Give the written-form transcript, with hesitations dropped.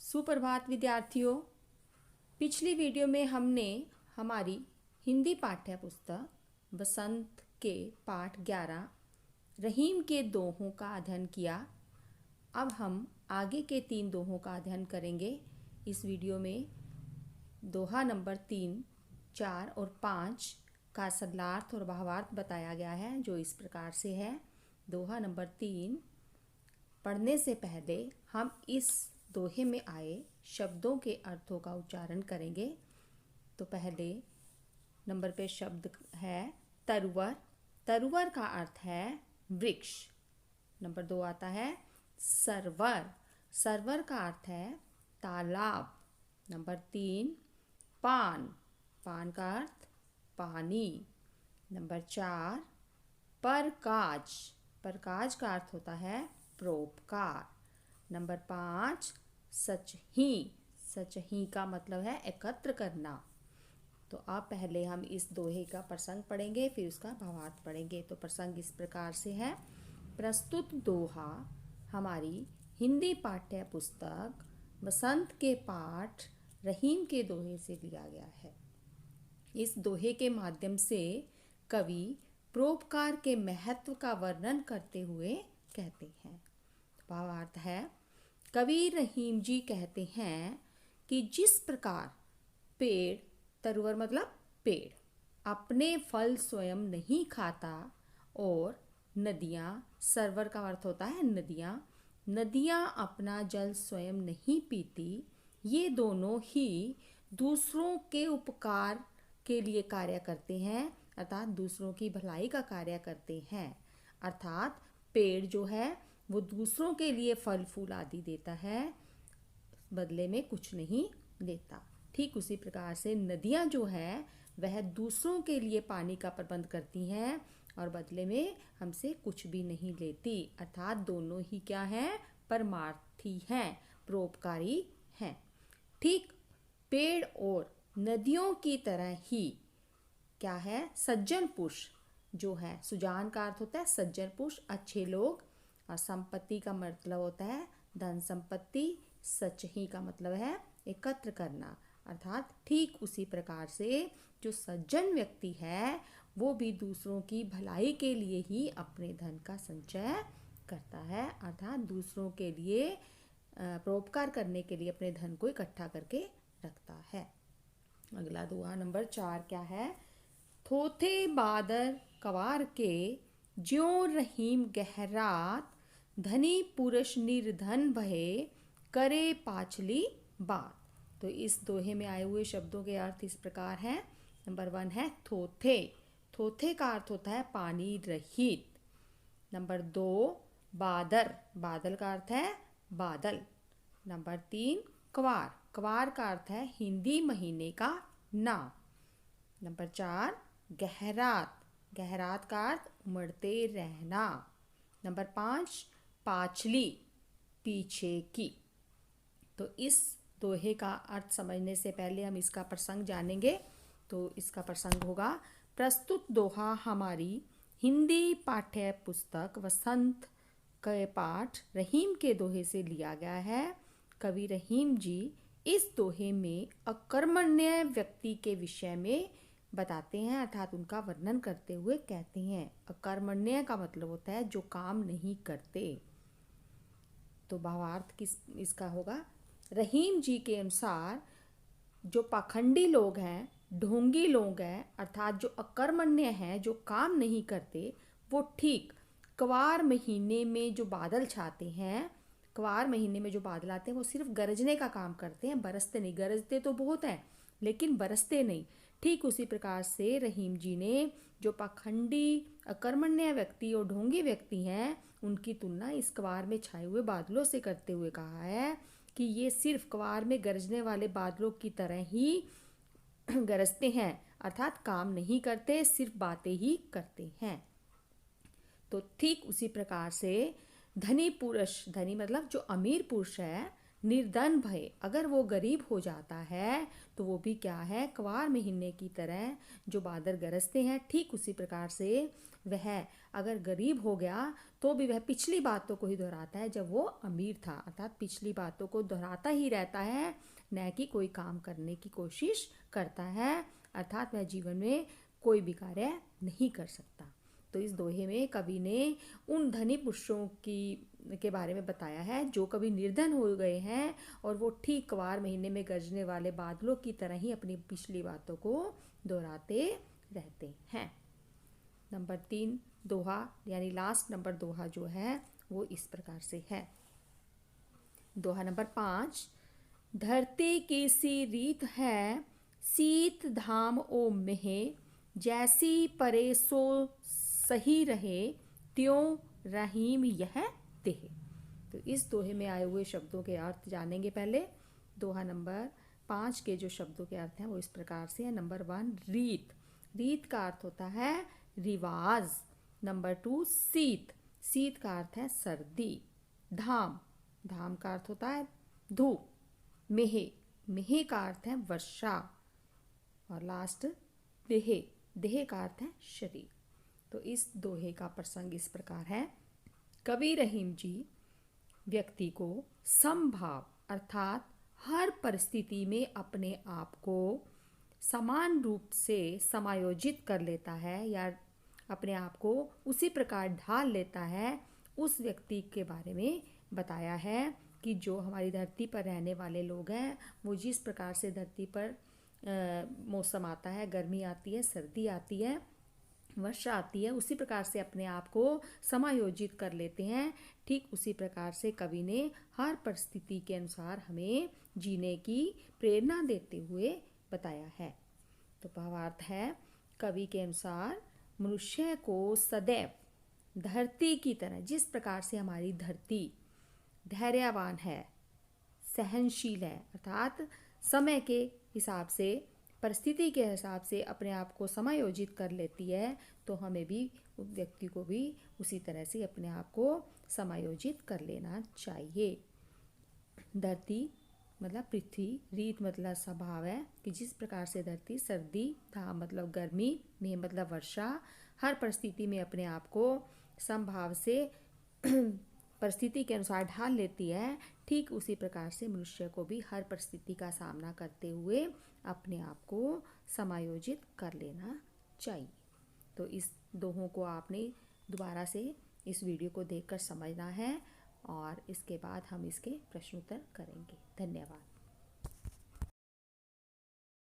सुप्रभात विद्यार्थियों। पिछली वीडियो में हमने हमारी हिंदी पाठ्य पुस्तक बसंत के पाठ 11 रहीम के दोहों का अध्ययन किया। अब हम आगे के 3 दोहों का अध्ययन करेंगे। इस वीडियो में दोहा नंबर 3, 4 और 5 का सरलार्थ और भावार्थ बताया गया है, जो इस प्रकार से है। दोहा नंबर 3 पढ़ने से पहले हम इस दोहे में आए शब्दों के अर्थों का उच्चारण करेंगे। तो पहले नंबर पे शब्द है तरुवर। तरुवर का अर्थ है वृक्ष। नंबर 2 आता है सरवर। सरवर का अर्थ है तालाब। नंबर 3 पान। पान का अर्थ पानी। नंबर 4 परकाज। परकाज का अर्थ होता है परोपकार। नंबर 5 सचही। सचही का मतलब है एकत्र करना। तो अब पहले हम इस दोहे का प्रसंग पढ़ेंगे, फिर उसका भावार्थ पढ़ेंगे। तो प्रसंग इस प्रकार से है। प्रस्तुत दोहा हमारी हिंदी पाठ्य पुस्तक बसंत के पाठ रहीम के दोहे से लिया गया है। इस दोहे के माध्यम से कवि परोपकार के महत्व का वर्णन करते हुए कहते हैं। भावार्थ है, कवि रहीम जी कहते हैं कि जिस प्रकार पेड़, तरुवर मतलब पेड़, अपने फल स्वयं नहीं खाता और नदियाँ, सरवर का अर्थ होता है नदियाँ, नदियाँ अपना जल स्वयं नहीं पीती, ये दोनों ही दूसरों के उपकार के लिए कार्य करते हैं, अर्थात दूसरों की भलाई का कार्य करते हैं। अर्थात पेड़ जो है वो दूसरों के लिए फल फूल आदि देता है, बदले में कुछ नहीं लेता। ठीक उसी प्रकार से नदियाँ जो है वह दूसरों के लिए पानी का प्रबंध करती हैं और बदले में हमसे कुछ भी नहीं लेती। अर्थात दोनों ही क्या हैं? परमार्थी हैं, परोपकारी हैं। ठीक पेड़ और नदियों की तरह ही क्या है? सज्जन पुरुष जो है, सुजान का अर्थ होता है सज्जन पुरुष, अच्छे लोग, और संपत्ति का मतलब होता है धन संपत्ति। सच ही का मतलब है एकत्र करना। अर्थात ठीक उसी प्रकार से जो सज्जन व्यक्ति है वो भी दूसरों की भलाई के लिए ही अपने धन का संचय करता है, अर्थात दूसरों के लिए परोपकार करने के लिए अपने धन को इकट्ठा करके रखता है। अगला दोहा नंबर 4 क्या है? थोथे बादर कवार के ज्यों रहीम गहरात, धनी पुरुष निर्धन भये करे पाछली बात। तो इस दोहे में आए हुए शब्दों के अर्थ इस प्रकार हैं। नंबर 1 है थोथे। थोथे का अर्थ होता है पानी रहित। नंबर 2 बादर। बादल का अर्थ है बादल। नंबर 3 क्वार। क्वार का अर्थ है हिंदी महीने का नाम। नंबर 4 गहरात। गहरात का अर्थ उमड़ते रहना। नंबर 5 पाछली, पीछे की। तो इस दोहे का अर्थ समझने से पहले हम इसका प्रसंग जानेंगे। तो इसका प्रसंग होगा, प्रस्तुत दोहा हमारी हिंदी पाठ्य पुस्तक वसंत के पाठ रहीम के दोहे से लिया गया है। कवि रहीम जी इस दोहे में अकर्मण्य व्यक्ति के विषय में बताते हैं, अर्थात उनका वर्णन करते हुए कहते हैं। अकर्मण्य का मतलब होता है जो काम नहीं करते। तो भावार्थ किस इसका होगा? रहीम जी के अनुसार जो पाखंडी लोग हैं, ढोंगी लोग हैं, अर्थात जो अकर्मण्य हैं, जो काम नहीं करते, वो ठीक क्वार महीने में जो बादल छाते हैं, क्वार महीने में जो बादल आते हैं वो सिर्फ गरजने का काम करते हैं, बरसते नहीं। गरजते तो बहुत हैं लेकिन बरसते नहीं। ठीक उसी प्रकार से रहीम जी ने जो पाखंडी, अकर्मण्य व्यक्ति और ढोंगी व्यक्ति हैं उनकी तुलना इस क्वार में छाए हुए बादलों से करते हुए कहा है कि ये सिर्फ क्वार में गरजने वाले बादलों की तरह ही गरजते हैं, अर्थात काम नहीं करते, सिर्फ बातें ही करते हैं। तो ठीक उसी प्रकार से धनी पुरुष, धनी मतलब जो अमीर पुरुष है, निर्धन भय, अगर वो गरीब हो जाता है तो वो भी क्या है, क्वार महीने की तरह जो बादल गरजते हैं ठीक उसी प्रकार से वह अगर गरीब हो गया तो भी वह पिछली बातों को ही दोहराता है जब वो अमीर था, अर्थात पिछली बातों को दोहराता ही रहता है, न कि कोई काम करने की कोशिश करता है, अर्थात वह जीवन में कोई भी कार्य नहीं कर सकता। तो इस दोहे में कवि ने उन धनी पुरुषों के बारे में बताया है जो कभी निर्धन हो गए हैं और वो ठीक क्वार महीने में गरजने वाले बादलों की तरह ही अपनी पिछली बातों को दोहराते रहते हैं। नंबर 3 दोहा यानी लास्ट नंबर दोहा जो है वो इस प्रकार से है। दोहा नंबर 5, धरती की सी रीत है, सीत धाम ओ मेहे, जैसी परे सो सही रहे, त्यों रहीम यह देह। तो इस दोहे में आए हुए शब्दों के अर्थ जानेंगे पहले। दोहा नंबर 5 के जो शब्दों के अर्थ हैं वो इस प्रकार से है। नंबर 1 रीत, रीत का अर्थ होता है रिवाज। नंबर 2 शीत, शीत का अर्थ है सर्दी। धाम, धाम का अर्थ होता है धूप। मेहे, मेहे का अर्थ है वर्षा। और लास्ट देह, देह का अर्थ है शरीर। तो इस दोहे का प्रसंग इस प्रकार है। कवि रहीम जी व्यक्ति को समभाव अर्थात हर परिस्थिति में अपने आप को समान रूप से समायोजित कर लेता है या अपने आप को उसी प्रकार ढाल लेता है, उस व्यक्ति के बारे में बताया है कि जो हमारी धरती पर रहने वाले लोग हैं वो जिस प्रकार से धरती पर मौसम आता है, गर्मी आती है, सर्दी आती है, वर्षा आती है, उसी प्रकार से अपने आप को समायोजित कर लेते हैं। ठीक उसी प्रकार से कवि ने हर परिस्थिति के अनुसार हमें जीने की प्रेरणा देते हुए बताया है। तो भावार्थ है, कवि के अनुसार मनुष्य को सदैव धरती की तरह, जिस प्रकार से हमारी धरती धैर्यवान है, सहनशील है, अर्थात समय के हिसाब से, परिस्थिति के हिसाब से अपने आप को समायोजित कर लेती है, तो हमें भी उस व्यक्ति को भी उसी तरह से अपने आप को समायोजित कर लेना चाहिए। धरती मतलब पृथ्वी, रीत मतलब स्वभाव है कि जिस प्रकार से धरती सर्दी, धाम मतलब गर्मी, मेह मतलब वर्षा, हर परिस्थिति में अपने आप को समभाव से परिस्थिति के अनुसार ढाल लेती है, ठीक उसी प्रकार से मनुष्य को भी हर परिस्थिति का सामना करते हुए अपने आप को समायोजित कर लेना चाहिए। तो इस दोहों को आपने दोबारा से इस वीडियो को देखकर समझना है और इसके बाद हम इसके प्रश्नोत्तर करेंगे। धन्यवाद।